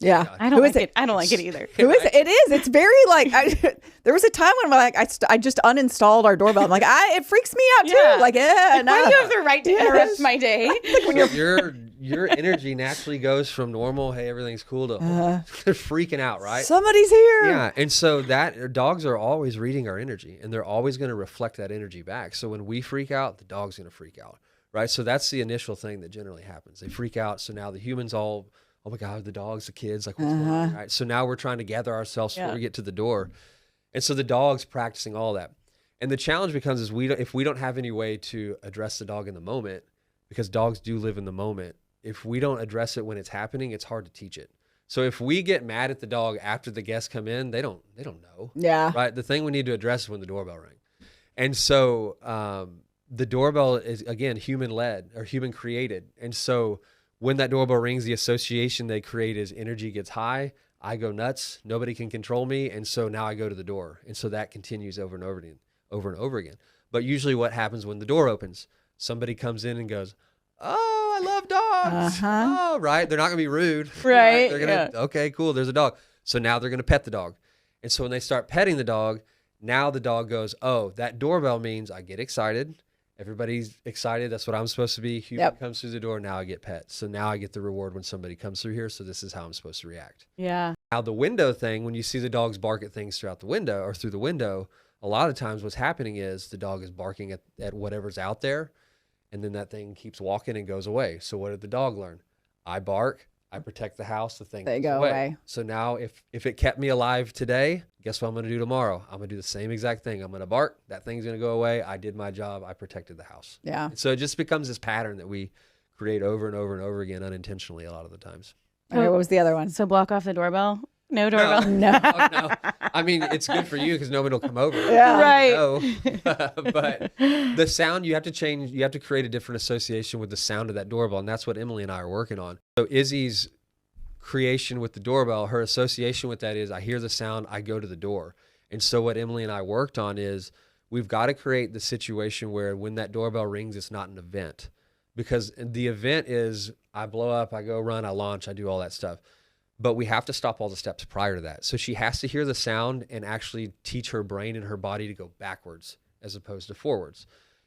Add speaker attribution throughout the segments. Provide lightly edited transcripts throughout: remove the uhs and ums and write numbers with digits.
Speaker 1: Yeah.
Speaker 2: I don't like it. I don't like it either.
Speaker 1: Who is it? It is. It's very like, there was a time when I just uninstalled our doorbell. I'm like, it freaks me out too. Like,
Speaker 2: Why do you have the right to interrupt my day?
Speaker 3: Like when your energy naturally goes from normal, hey, everything's cool, to they're freaking out, right?
Speaker 1: Somebody's here.
Speaker 3: Yeah. And so dogs are always reading our energy, and they're always going to reflect that energy back. So when we freak out, the dog's going to freak out, right? So that's the initial thing that generally happens. They freak out. So now the humans all, oh my God, the dogs, the kids, like what's going on, right? So now we're trying to gather ourselves before we get to the door. And so the dog's practicing all that. And the challenge becomes if we don't have any way to address the dog in the moment, because dogs do live in the moment, if we don't address it when it's happening, it's hard to teach it. So if we get mad at the dog after the guests come in, they don't know.
Speaker 1: Yeah.
Speaker 3: Right. The thing we need to address is when the doorbell rings. And so the doorbell is, again, human led or human created. And so when that doorbell rings, the association they create is energy gets high. I go nuts. Nobody can control me. And so now I go to the door. And so that continues over and over again. But usually what happens when the door opens, somebody comes in and goes, oh, I love dogs. Oh, right. They're not going to be rude.
Speaker 2: Right.
Speaker 3: They're going to, okay, cool. There's a dog. So now they're going to pet the dog. And so when they start petting the dog, now the dog goes, oh, that doorbell means I get excited. Everybody's excited. That's what I'm supposed to be. Human comes through the door. Now I get pet. So now I get the reward when somebody comes through here. So this is how I'm supposed to react.
Speaker 2: Yeah.
Speaker 3: Now the window thing, when you see the dogs bark at things throughout the window or through the window, a lot of times what's happening is the dog is barking at whatever's out there. And then that thing keeps walking and goes away. So what did the dog learn? I bark, I protect the house, the thing goes away. So now if it kept me alive today, guess what I'm going to do tomorrow? I'm going to do the same exact thing. I'm going to bark, that thing's going to go away. I did my job, I protected the house.
Speaker 1: Yeah.
Speaker 3: And so it just becomes this pattern that we create over and over and over again unintentionally a lot of the times.
Speaker 1: All right, what was the other one?
Speaker 2: So block off the doorbell? No doorbell?
Speaker 1: No.
Speaker 3: No. I mean, it's good for you because nobody will come over.
Speaker 1: Yeah.
Speaker 2: Right.
Speaker 3: But the sound, you have to change. You have to create a different association with the sound of that doorbell. And that's what Emily and I are working on. So Izzy's creation with the doorbell, her association with that is I hear the sound, I go to the door. And so what Emily and I worked on is we've got to create the situation where when that doorbell rings, it's not an event. Because the event is I blow up, I go run, I launch, I do all that stuff. But we have to stop all the steps prior to that. So she has to hear the sound and actually teach her brain and her body to go backwards as opposed to forwards.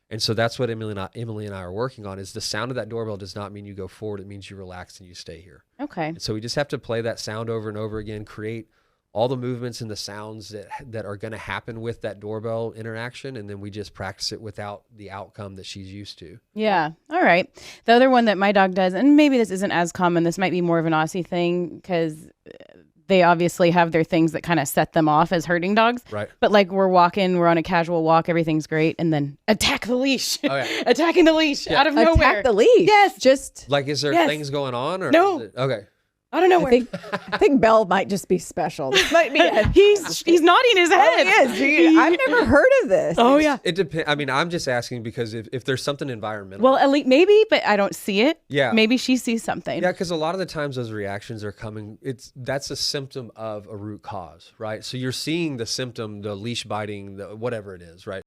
Speaker 3: And so that's what Emily and I are working on is the sound of that doorbell does not mean you go forward. It means you relax and you stay here.
Speaker 2: Okay.
Speaker 3: And so we just have to play that sound over and over again, create all the movements and the sounds that are going to happen with that doorbell interaction. And then we just practice it without the outcome that she's used to.
Speaker 2: Yeah. All right. The other one that my dog does, and maybe this isn't as common, this might be more of an Aussie thing because they obviously have their things that kind of set them off as herding dogs. Right. But like we're on a casual walk, everything's great. And then attack the leash. Oh, yeah. Attacking the leash out of nowhere.
Speaker 1: Attack the leash.
Speaker 2: Yes.
Speaker 1: Just
Speaker 3: like, is there things going on or?
Speaker 2: No.
Speaker 3: Okay.
Speaker 2: I don't know.
Speaker 1: I think Belle might just be special. This might be
Speaker 2: he's nodding his head.
Speaker 1: Oh, he is. I've never heard of this.
Speaker 2: Oh, yeah.
Speaker 3: It depends. I mean, I'm just asking because if there's something environmental.
Speaker 2: Well, at least maybe, but I don't see it.
Speaker 3: Yeah.
Speaker 2: Maybe she sees something.
Speaker 3: Yeah, because a lot of the times those reactions are coming. That's a symptom of a root cause, right? So you're seeing the symptom, the leash biting, the whatever it is, right?